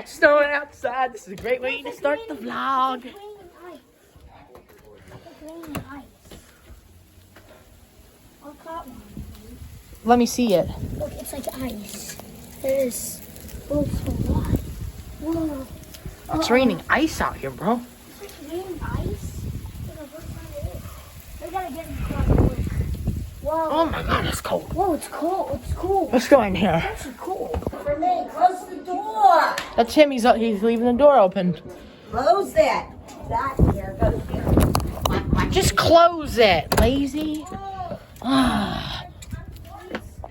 it's snowing outside. This is a great way to start the vlog. Let me see it. Look, it's like ice. It is. Oh, so what? Whoa. It's raining ice out here, bro. It's like raining ice? We gotta get in the car quick. Whoa. Oh my god, it's cold. Whoa, it's cold. It's cool. Let's go in here. It's actually cool. Renee, close the door. That's him. He's leaving the door open. Close that. That here goes here. Just close it, lazy.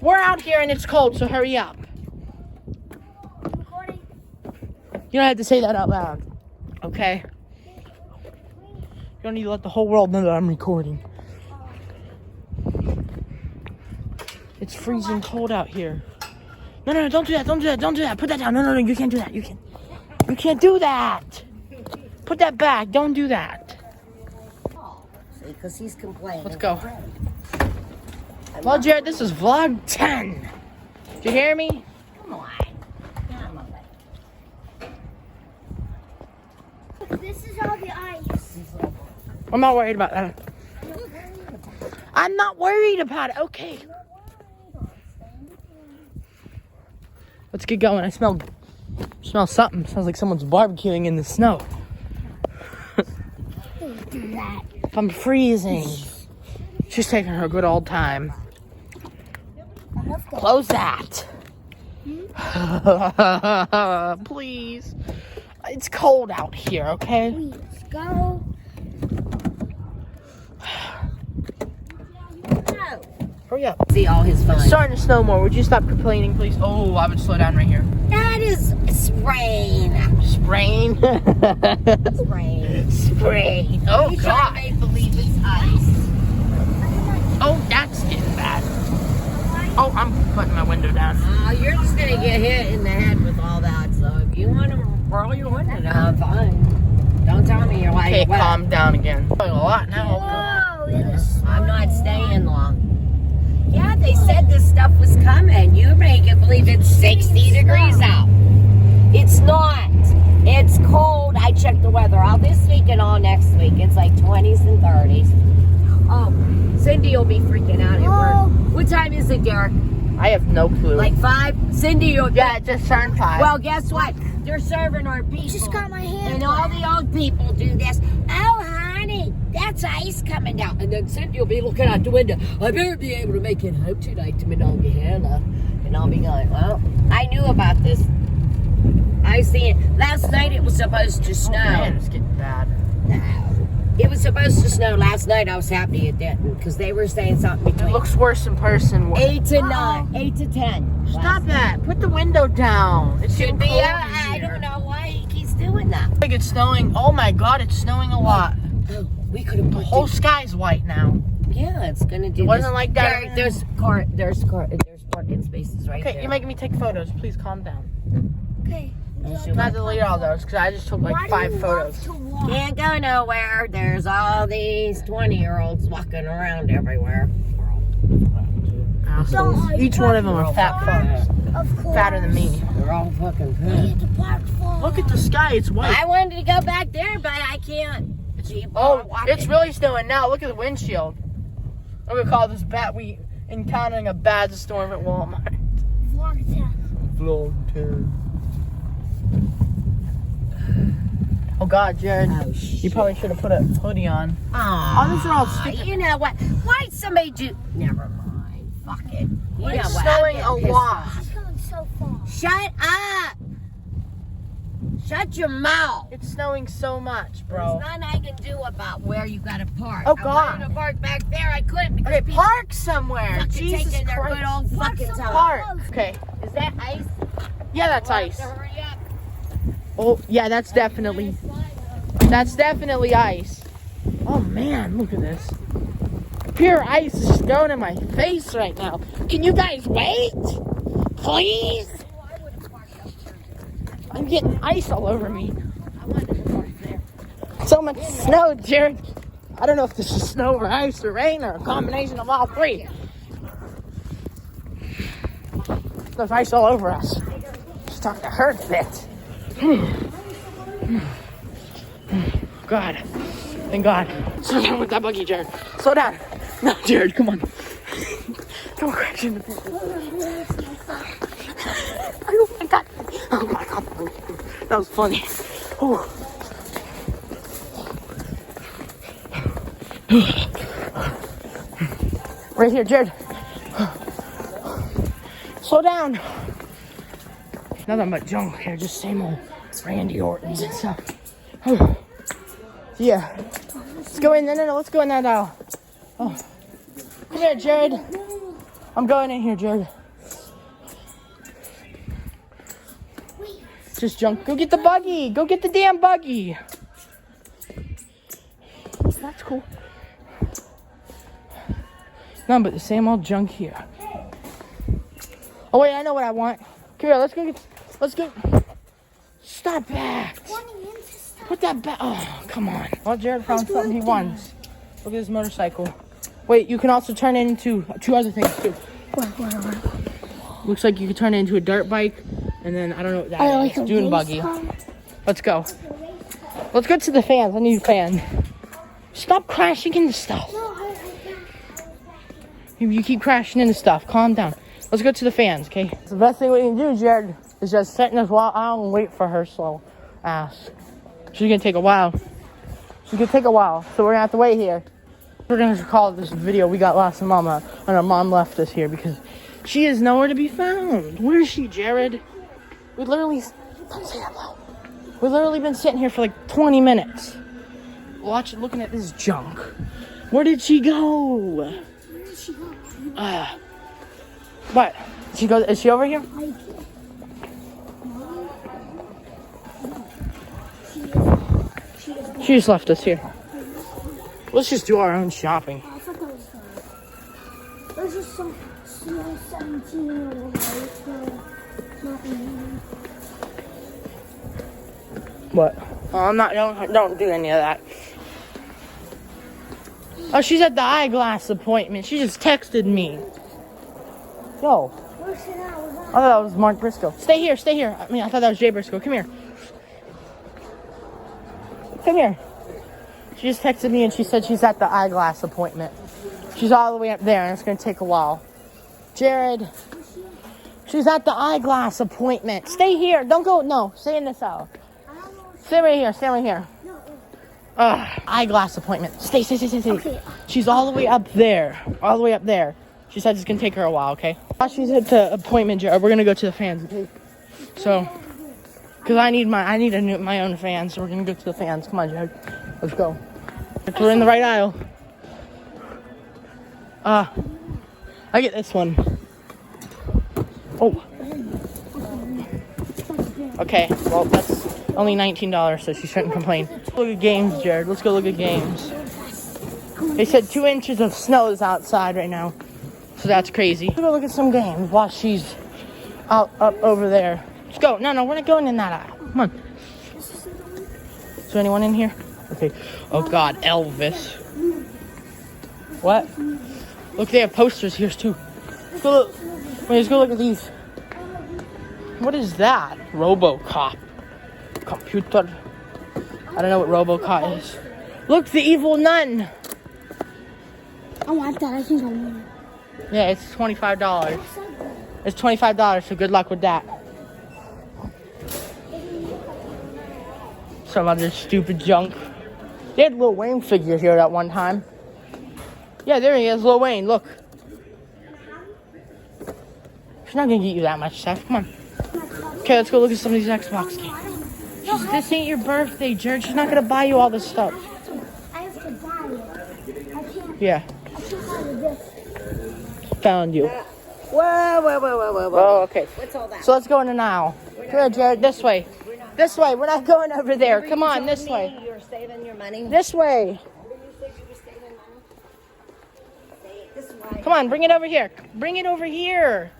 We're out here and it's cold, so hurry up. Recording. You don't have to say that out loud, okay? You don't need to let the whole world know that I'm recording. It's freezing cold out here. No, don't do that, don't do that, don't do that. Put that down. No, you can't do that. You can't do that. Put that back. Don't do that. See, because he's complaining. Let's go. Well, Jared, this is vlog 10. Did you hear me? Come on. Come on. This is all the ice. I'm not worried about that. I'm not worried about it. Okay. Let's get going. I smell something. Smells like someone's barbecuing in the snow. Do that. I'm freezing. She's taking her good old time. Close that. Please. It's cold out here, okay? Please go. No. Hurry up. See all his fun. It's starting to snow more. Would you stop complaining, please? Oh, I would slow down right here. That is sprain. Sprain. Sprain. Sprain. Oh, You try to God. make believe it's ice. Oh, that's getting bad. Oh, I'm putting my window down. You're just going to get hit in the head with all that. So if you want to roll your window down, fine. Don't tell me you're like, Okay, well, calm down again. Going a lot now. Whoa, it is. I'm not staying long. Yeah, they said this stuff was coming. You make it believe it's 60 degrees out. It's not. It's cold. I checked the weather all this week and all next week. It's like 20s and 30s. Oh, Cindy will be freaking out at work. What time is it, Derek? I have no clue. Like 5? Cindy, yeah, it just turned 5. well, guess what? They're serving our people. Just got my hand. And all the old people do this. Oh, honey, that's ice coming down. And then Cindy will be looking out the window. I better be able to make it home tonight to Monongahela. And I'll be going, well, I knew about this. I seen it. Last night it was supposed to snow. Man, it's getting bad. No. It was supposed to snow last night. I was happy it didn't. Because they were saying something It between looks worse in person. 8 to 9. 8 to 10. Stop that. Put the window down. It Should should be. be I don't know why he keeps doing that. I think it's snowing. Oh my God, it's snowing a lot. Oh, we could have The put whole sky's white now. Yeah, it's gonna do. It wasn't this. like that. There's parking spaces right Okay, there. you're making me take photos. Please calm down. Okay. Not delete all those because I just took like Why 5 do you photos. love to walk? Can't go nowhere. There's all these 20-year-olds walking around everywhere. Assholes. Don't Each one of them are fat fucks. Of course. Fatter than me. They're all fucking We fat. had to park for. Look at the sky. It's white. I wanted to go back there, but I can't. People are Oh, walking. it's really snowing now. Look at the windshield. I'm gonna call this we encountering a bad storm at Walmart. Vlog 10. Vlog 10. Oh God, Jared, Oh, you shit. probably should have put a hoodie on. Aw, Oh, these are all sticky. You know what? Why'd somebody do? Never mind. Fuck it. You It's know what? snowing I'm a getting lot. It's going so fast. Shut up! Shut your mouth! It's snowing so much, bro. There's nothing I can do about where you gotta park. Oh, I God. wanted to park back there. I couldn't because Okay, people park somewhere. fucking Jesus taking their Christ. good old fucking time. Park. Okay. Is that ice? Yeah, that's We'll have ice. to hurry up. Oh, yeah, that's definitely ice. Oh man, look at this. Pure ice is thrown in my face right now. Can you guys wait? Please? I'm getting ice all over me. I wanted to park there. So much snow, Jared. I don't know if this is snow or ice or rain or a combination of all three. There's ice all over us. It's starting to hurt a bit. God. Thank God. Slow down with that buggy, Jared. Slow down. No, Jared, come on. Don't crash into people. Oh my God. Oh my God. That was funny. Oh. Right here, Jared. Slow down. Nothing but junk here, just same old Randy Orton's and stuff. Yeah. Let's go in. No, let's go in that aisle. Oh. Come here, Jared. I'm going in here, Jared. Just junk. Go get the buggy. Go get the damn buggy. That's cool. No, but the same old junk here. Oh wait, I know what I want. Come here, let's go. Stop that. Put that back. Oh, come on. Well, Jared found something he wants. Look at this motorcycle. Wait, you can also turn it into 2 other things too. What? Looks like you can turn it into a dirt bike, and then I don't know what that is. Dune buggy. Let's go. Let's go to the fans. I need a fan. Stop crashing into stuff. You keep crashing into stuff. Calm down. Let's go to the fans, okay? The best thing we can do, Jared, is just sit in this aisle and wait for her slow ass. She's gonna take a while. So we're gonna have to wait here. We're gonna call this video We Got Lost in Mama, and our mom left us here because she is nowhere to be found. Where is she, Jared? Don't say that loud. We've literally been sitting here for like 20 minutes. Looking at this junk. Where did she go? What? Is she over here? She just left us here. Let's just do our own shopping. I thought that was her. There's just some small 17-year-old What? Oh, I'm not. Don't do any of that. Oh, she's at the eyeglass appointment. She just texted me. Yo. I thought that was Mark Briscoe. Stay here. I thought that was Jay Briscoe. Come here. She just texted me and she said she's at the eyeglass appointment. She's all the way up there and it's going to take a while. Jared. She's at the eyeglass appointment. Stay here. Don't go. No. Stay in this aisle. Stay right here. Eyeglass appointment. Stay. Okay. She's all the way up there. She said it's gonna take her a while, okay? She's at the appointment, Jared. We're gonna go to the fans, okay? So, cause I need my own fan, so we're gonna go to the fans. Come on, Jared. Let's go. We're in the right aisle. I get this one. Oh. Okay, well that's only $19, so she shouldn't complain. Look at games, Jared. Let's go look at games. They said 2 inches of snow is outside right now. So that's crazy. Let's go look at some games while she's up over there. Let's go. No, we're not going in that aisle. Come on. Is there anyone in here? Okay. Oh God, Elvis. What? Look, they have posters here too. Let's go look. Wait, let's go look at these. What is that? RoboCop. Computer. I don't know what RoboCop is. Look, the evil nun. I want that. I think I want it. Yeah, it's $25. It's $25, so good luck with that. Some other stupid junk. They had Lil Wayne figure here at one time. Yeah, there he is, Lil Wayne, look. She's not gonna get you that much stuff, come on. Okay, let's go look at some of these Xbox games. This ain't your birthday, Jared. She's not gonna buy you all this stuff. I have to buy it. I can't. Yeah. I can't buy this. Found you. Whoa. Oh, okay. What's all that? So let's go in an aisle. Come here, Jared. This way. This way. We're not going over there. Come on, this way. You're saving your money. This way. This way. Come on, bring it over here. Bring it over here.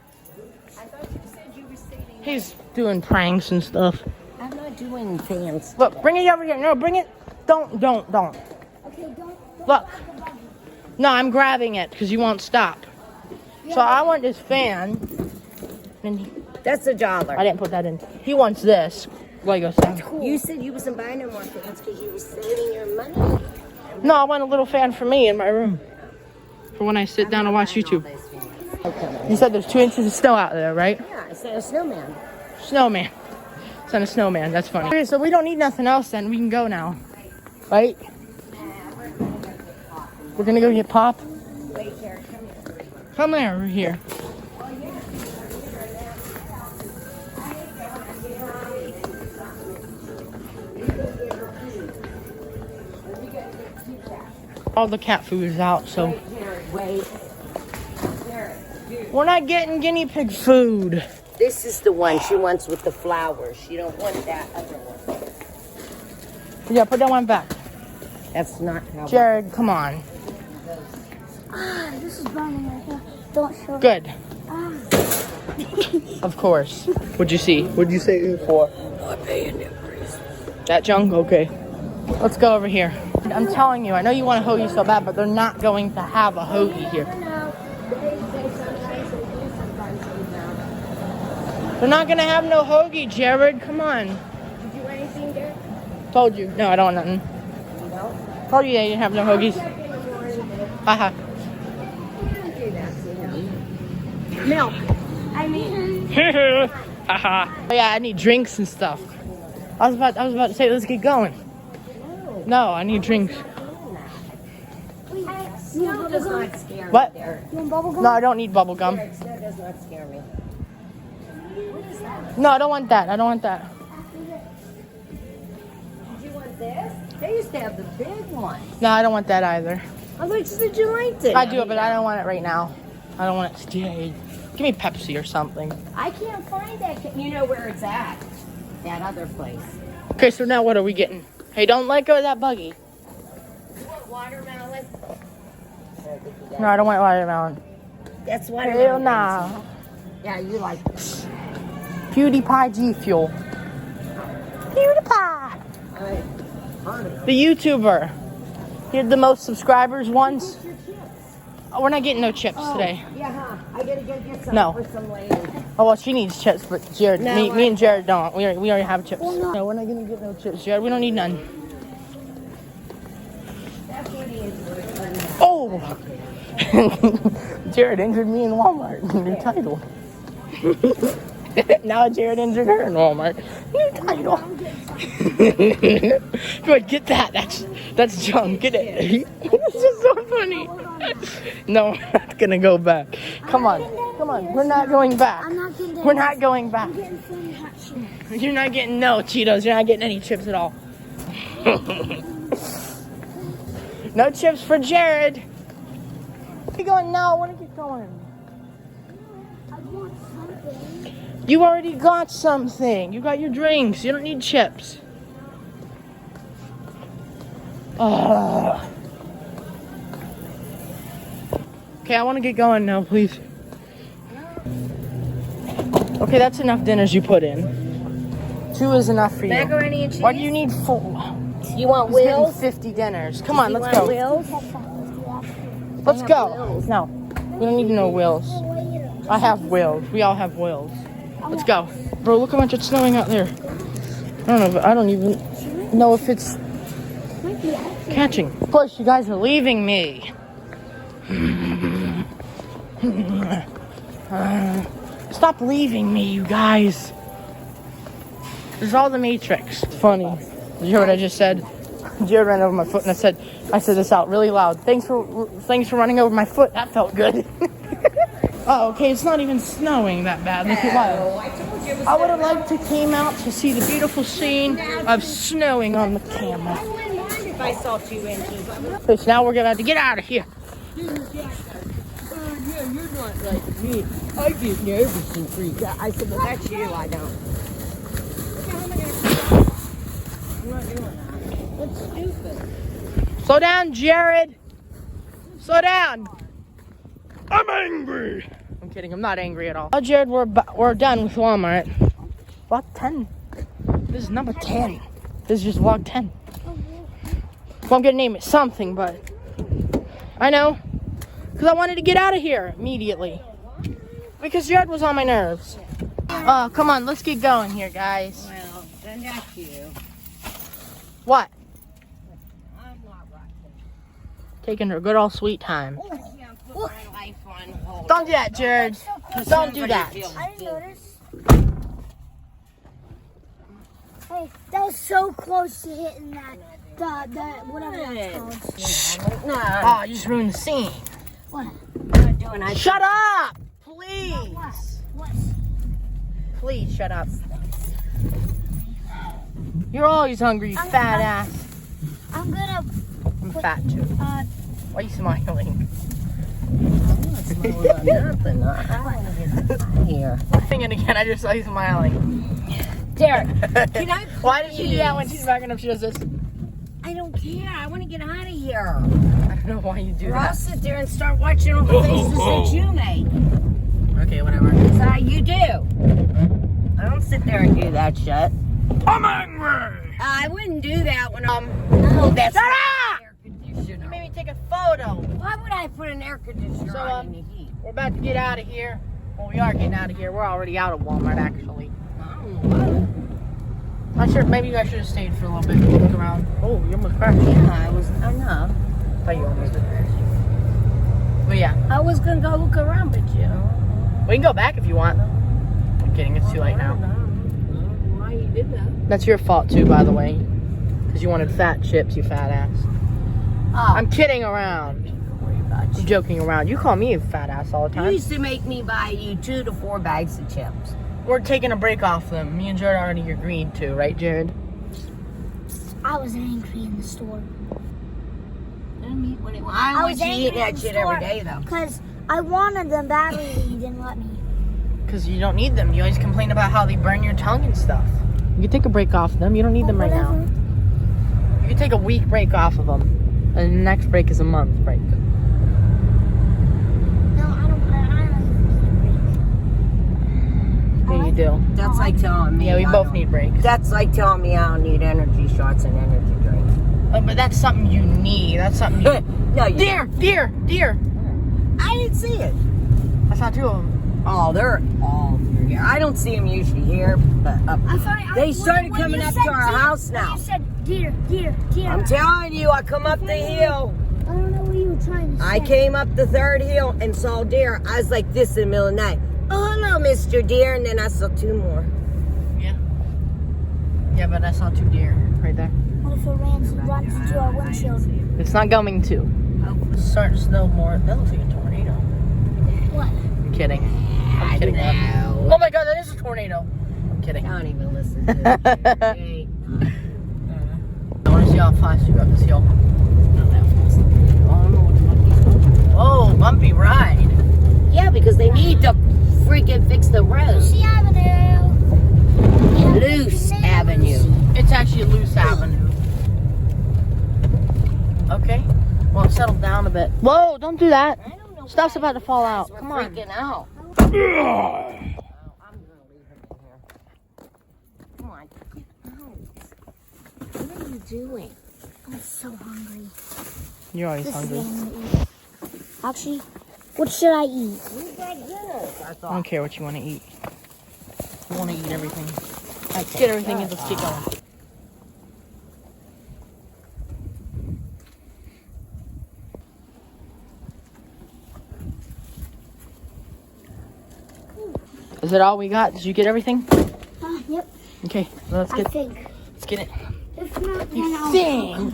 I thought you said you were saving. He's doing pranks and stuff. I'm not doing fans. Look, bring it over here. No, bring it. Don't. Okay, don't. Look. No, I'm grabbing it because you won't stop. So I want this fan. And That's $1. I didn't put that in. He wants this. Lego stuff. You said you wasn't buying no more fans because you were saving your money. No, I want a little fan for me in my room. For when I sit down and watch YouTube. Okay. You said there's 2 inches of snow out there, right? Yeah, I said a snowman. Snowman. It's on a snowman. That's funny. Okay, so we don't need nothing else then. We can go now. Right? We're gonna go get Pop. Wait, here, come here. Come there, we're here. All the cat food is out, so Wait. we're not getting guinea pig food. This is the one she wants with the flowers. She don't want that other one. Yeah, put that one back. That's not how. Jared, come on. Ah, this is burning right here. Don't show. Good. Ah. Of course. What'd you see? What'd you say it for? Not paying that price. That junk? Okay. Let's go over here. I'm telling you, I know you want a hoagie so bad, but they're not going to have a hoagie here. They're not going to have no hoagie, Jared. Come on. Did you want anything there? Told you. No, I don't want nothing. No. Told you they didn't have no hoagies. Haha. Milk. I mean. Haha. Oh, yeah, I need drinks and stuff. I was about to say, let's get going. No, I need drinks. Snow does not scare me. What? There. You want bubble gum? No, I don't need bubble gum. Snow does not scare me. No, I don't want that. I don't want that. Did you want this? They used to have the big one. No, I don't want that either. How much did you like it? I do, but I don't want it right now. I don't want it today. Give me Pepsi or something. I can't find that. You know where it's at? That other place. Okay, so now what are we getting? Hey, don't let go of that buggy. You want watermelon? No, I don't want watermelon. That's watermelon. Hell nah. Yeah, you like this. PewDiePie G Fuel. PewDiePie. The YouTuber. He had the most subscribers once. Oh, we're not getting no chips today. Yeah, huh? I gotta go get some No. for some lady. Oh, well, she needs chips, but Jared, No, me and Jared don't. We already have chips. Well, no. No, we're not gonna get no chips, Jared. We don't need none. That's what he is. Oh! Jared injured me in Walmart. New title. Now Jared injured her in Walmart. New title. Go ahead, get that. That's junk. Get it. This is so funny. No, we're not gonna go back. Come on. We're not going back. I'm not getting that. We're not going back. I'm getting Flaming Hot Cheetos. You're not getting no Cheetos. You're not getting any chips at all. No chips for Jared. Where are you going now? I want to get going. I want something. You already got something. You got your drinks. You don't need chips. Ugh. Okay, I want to get going now, please. Okay, that's enough dinners you put in. 2 is enough for you. Macaroni and cheese? Why do you need 4? You want He's getting wheels? 50 dinners. Come on, You let's want go. wheels? Let's have go. wheels. No, we don't need no wheels. I have wheels. We all have wheels. Let's go. Bro, look how much it's snowing out there. I don't even know if it's catching. Plus, you guys are leaving me. Stop leaving me, you guys. This is all the Matrix. Funny. Did you hear what I just said? Jared ran over my foot and I said this out really loud. Thanks for running over my foot. That felt good. Oh, okay, it's not even snowing that bad. Look at that. I would have liked to came out to see the beautiful scene of snowing on the camera. I wouldn't mind if I saw 2 inches. Okay, so now we're gonna have to get out of here. Yeah, you're not like me. I get nervous and freak out. I said, well, that's you. I don't. I'm not doing that. That's stupid. Slow down, Jared. Slow down. I'm angry. I'm kidding. I'm not angry at all. Oh, Jared, we're done with Walmart. Vlog 10. This is number 10. This is just vlog 10. Well, I'm gonna name it something, but I know. Because I wanted to get out of here immediately. Because Jared was on my nerves. Oh, come on. Let's get going here, guys. Well, then That's you. What? I'm not rushing. Taking her good old sweet time. I can't put my life on hold. Don't do that, Jared. Don't do that. I didn't notice. Hey, that was so close to hitting that. The whatever that's called. No, Oh, you just ruined the scene. What? I'm not doing it. Shut up! Please. What? Please shut up. You're always hungry, you fat ass. I'm gonna. I'm fat too. Why are you smiling? Nothing. I want to get out of here. Thinking again, I just saw you smiling. Derek, can I Why did she do that when she's backing up? She does this. I don't care. I want to get out of here. I don't know why you do Or I'll that. sit there and start watching all the faces that you make. Okay, whatever. That's how you do. I don't sit there and do that shit. I'm angry. I wouldn't do that when I'm. That's Shut not up! air conditioner. You made me take a photo. Why would I put an air conditioner So, on in the heat? We're about to get out of here. Well, we are getting out of here. We're already out of Walmart, actually. Not sure. Maybe you guys should have stayed for a little bit and look around. Oh, you almost crashed. Yeah, I know. I thought you almost did crash. But yeah, I was gonna go look around, but you know. we can go back if you want. I'm kidding. It's too late now. Why you did that? That's your fault too, by the way. Because you wanted fat chips, you fat ass. Oh, I'm kidding around. don't worry about I'm joking around. You call me a fat ass all the You time. used to make me buy you 2 to 4 bags of chips. We're taking a break off them. Me and Jared already agreed to, right, Jared? I was angry in the store. I want you to eat that shit every day, though. Because I wanted them badly and you didn't let me. Because you don't need them. You always complain about how they burn your tongue and stuff. You can take a break off them. You don't need them right now. You can take a week break off of them. And the next break is a month break. No, I don't Yeah, you do. That's like telling me. Yeah, we I both don't- need breaks. That's like telling me I don't need energy shots and energy drink. But that's something you need. That's something you... No, you. Deer! I didn't see it. I saw 2 of them. Oh, they're all through here. I don't see them usually here, but they started coming up to our house now. You said deer. I'm telling you, I come up the hill. I don't know what you were trying to say. I came up the 3rd hill and saw deer. I was like this in the middle of the night. Oh, hello, Mr. Deer. And then I saw 2 more. Yeah. Yeah, but I saw 2 deer right there. What if it runs into our windshield? It's not going to. It's starting to snow more. That looks like a tornado. What? I'm kidding. I'm kidding. know. Oh my god, that is a tornado. I'm kidding. I don't even listen to it. Hey. I want to see how fast you got this hill. Not that fast. Oh, bumpy ride. Yeah, because they need to freaking fix the road. Lucy Avenue. Loose Avenue. It's actually Loose Avenue. Okay. Well, settle down a bit. Whoa, don't do that. I don't know. Stuff's why about to fall you guys out. were Come on. freaking out. I'm gonna leave him in here. Come on, get out. What are you doing? I'm so hungry. You're always This is hungry. what I'm gonna eat. Actually, what should I eat? We got dinner. I I thought. don't care what you want to eat. You want to eat everything. Let's get everything and let's get going. Is that all we got? Did you get everything? Yep, Okay, well, let's I get think. it. If not, then You I'll think?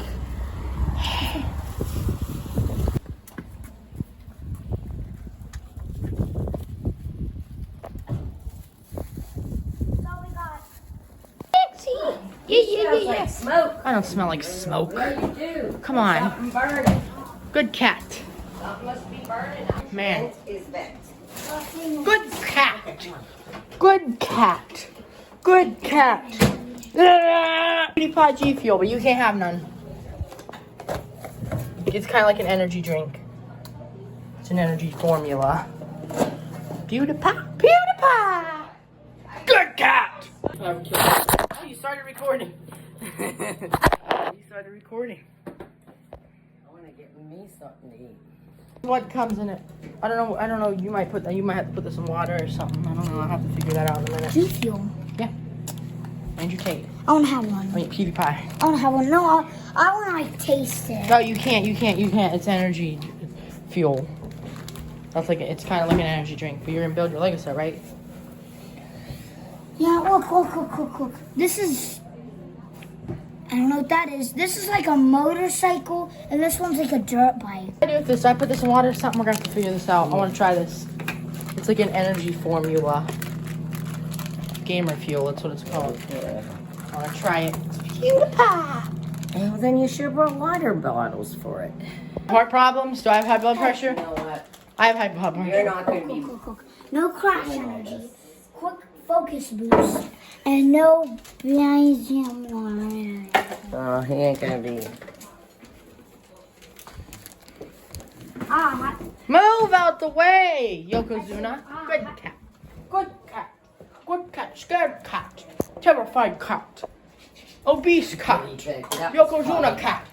That's all we got. Like smoke. I don't smell like smoke. You do. Come on. Something burning. Good cat. Something must be burning. Out. Man. Vent is vent. Good cat. Good cat. Good cat. Cutie Pie G Fuel, but you can't have none. It's kind of like an energy drink. It's an energy formula. PewDiePie. PewDiePie. Good cat. Oh, you started recording. You started recording. I want to get me something to eat. What comes in it? I don't know. You might have to put this in water or something. I don't know. I'll have to figure that out in a minute. G Fuel. Yeah. Andrew Tate. I want to have one. I mean, PewDiePie. I want to have one. No, I want to like taste it. No, you can't. It's energy fuel. That's like it's kind of like an energy drink. But you're gonna build your Lego set, right? Yeah, look. This is, I don't know what that is. This is like a motorcycle, and this one's like a dirt bike. What do I do with this? I put this in water or something? We're gonna have to figure this out. I want to try this. It's like an energy formula. Gamer fuel, that's what it's called. I want to try it. It's PewDiePie. Well, then you should bring water bottles for it. Heart problems? Do I have high blood pressure? You know what? I have high blood pressure. You're not going to be... Look. No crash energy. Quick focus boost. And no magnesium. Oh, he ain't going to be... Move out the way, Yokozuna. Good cat. Good cat. Good cat. Scared cat. Terrified cat. Obese cat. Yokozuna cat.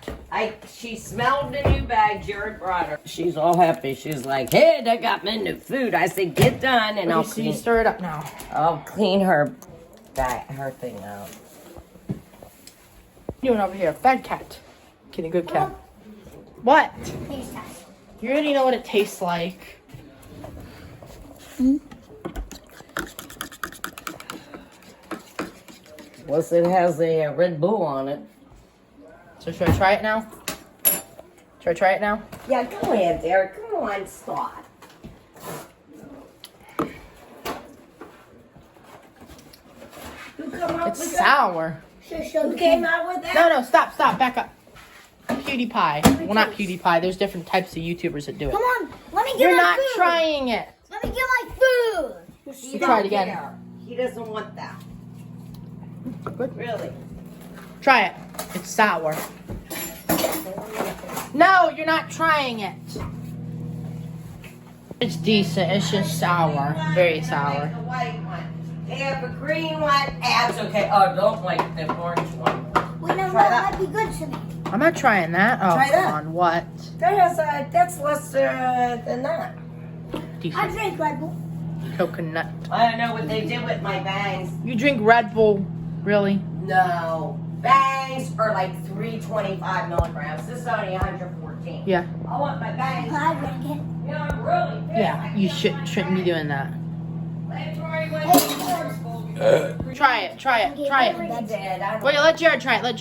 She smelled the new bag Jared brought her. She's all happy. She's like, hey, they got me new food. I said, get done and I'll clean. Stir it up now. I'll clean her thing out. You doing over here? Bad cat. Kidding, good cat. What? You already know what it tastes like. Plus, it has a Red Bull on it. So should I try it now? Should I try it now? Yeah, go ahead, Derek. Come on, stop. Who come up It's with sour. Who came out with that? No, stop, back up. PewDiePie. Well, not PewDiePie. There's different types of YouTubers that do it. Come on, let me get You're my not food. trying it. Let me get my food. You try it again. He doesn't want that. Good. Really? Try it. It's sour. No, you're not trying it. It's decent. It's just sour. Very sour. The white one. They have a green one. That's okay. Oh, don't like the orange one. Wait, no, Try that that. might be good to me. I'm not trying that. Oh, Try come that. on. What? That's less than that. I Decent. drink Red Bull. Coconut. I don't know what they did with my bangs. You drink Red Bull, really? No. Bangs are like 325 milligrams. This is only 114. Yeah. I want my bangs. I drink it. You know, I'm really big. Yeah. You shouldn't be doing that. Try it. Wait, let Jared try it. I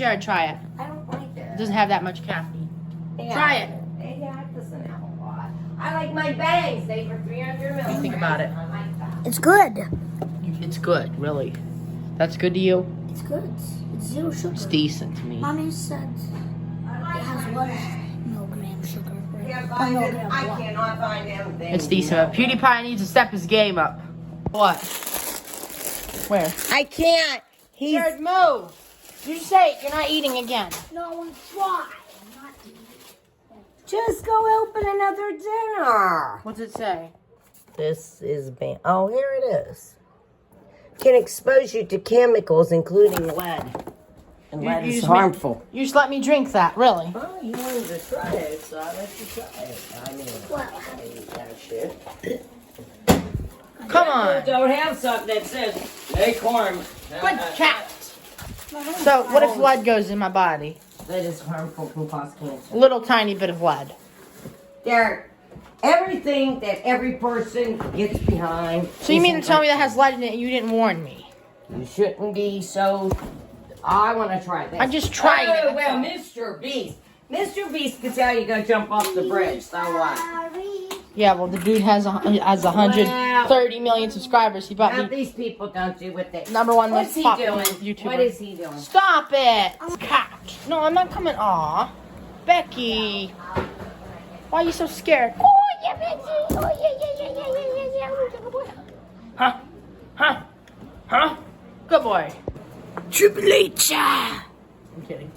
don't like It that. doesn't have that much caffeine. Yeah. Try it. Yeah, it doesn't have a lot. I like my bangs. They were 300 milligrams. do you think about it? I like that. It's good. It's good, really. That's good to you? It's good. It's zero sugar. It's decent to me. Mommy said it has 1 milligram sugar. I cannot find anything. It's decent. But PewDiePie needs to step his game up. What? Where? I can't. Jared, move. You say it. You're not eating again. No, I want to try. Just go open another dinner. What's it say? This is banned. Oh, here it is. Can expose you to chemicals, including lead. And lead is just harmful. You just let me drink that, really? Oh, you wanted to try it, so I let you try it. I mean, I eat that shit. Come on. Don't have something that says acorn. Good cat. So, what if lead goes in my body? That is harmful, can cause cancer. A little tiny bit of lead. Derek, everything that every person gets behind. So you mean to isn't tell me that has lead in it and you didn't warn me? You shouldn't be so. I want to try this. I just tried it, Oh, that's well, all. Mr. Beast. Mr. Beast could tell you go jump off the bridge. So what? Yeah, well, the dude has 130 million subscribers. He Now bought me these people don't do what they. number one What's most he popular doing? YouTuber. What is he doing? Stop it! Cat. No, I'm not coming. Aw, Becky. Why are you so scared? Oh yeah, Becky. Oh yeah. Huh? Good boy. Triple H. I'm kidding.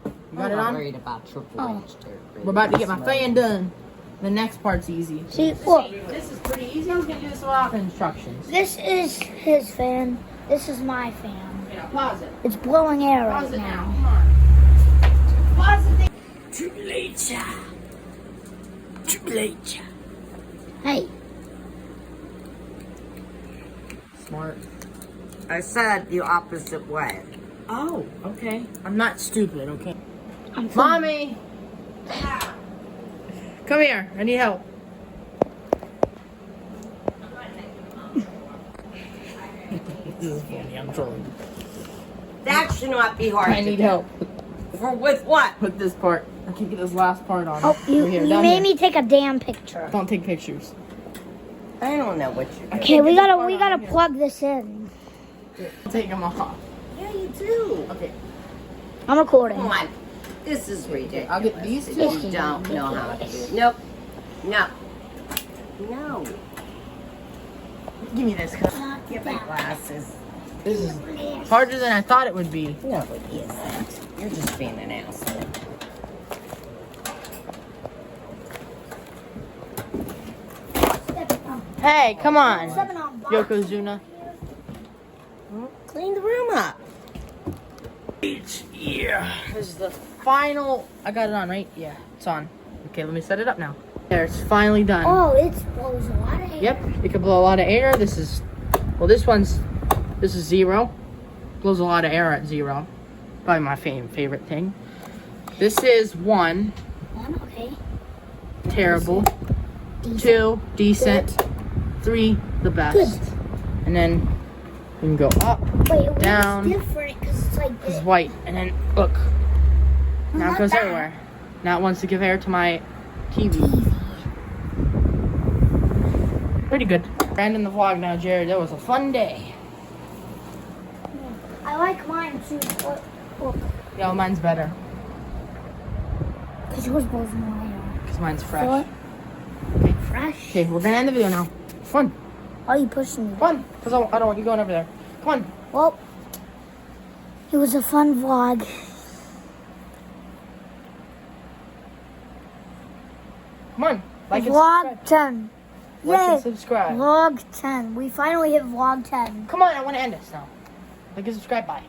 You got I'm it not on? worried about Triple H. We're about to get my fan done. The next part's easy. See, look. This is pretty easy. I was gonna do this without instructions. This is his fan. This is my fan. Yeah, pause it. It's blowing air right Pause it now. now. Come on. Pause the thing. Triple H. Triple H. Hey, Smart. I said the opposite way. Oh, okay. I'm not stupid, okay? I'm Mommy! Come here, I need help. I'm trolling. That should not be hard. I need help With what? with this part. I can get this last part on. Oh, you, Right here, you down made here. me take a damn picture. Don't take pictures. I don't know what you're doing. Okay, we Get this gotta part on here. plug this in. Take them off. Yeah, you do. Okay. I'm recording. Come on. This is ridiculous. I'll get these two. You don't know how to do it. Nope. No. No. Give me this. Get my glasses. This is harder than I thought it would be. No, it isn't. You're just being an asshole. Hey, come on, Stepping on box. Yokozuna. Clean the room up. Yeah. This is the final. I got it on, right? Yeah, it's on. Okay, let me set it up now. There, it's finally done. Oh, it blows a lot of air. Yep, it can blow a lot of air. This is, well, this is 0. Blows a lot of air at 0. Probably my favorite thing. This is 1, Okay. terrible. Decent. 2, decent. 3, the best. Good. And then we can go up, Wait, it Down. looks different because it's like it's white. And then look, now it Not goes bad. everywhere. Now it wants to give air to my TV. Pretty good. We're ending the vlog now, Jared. That was a fun day. I like mine too. Look, Yo, mine's better. because yours blows more air. Because mine's fresh. What? Fresh. Okay, we're gonna end the video now. Fun. Why are you pushing me? Fun. Because I don't want you going over there. Come on. Well, it was a fun vlog. Come on. Like and Vlog subscribe. 10. Like Yay. and subscribe. Vlog 10. We finally hit vlog 10. Come on, I want to end this now. Like and subscribe. Bye.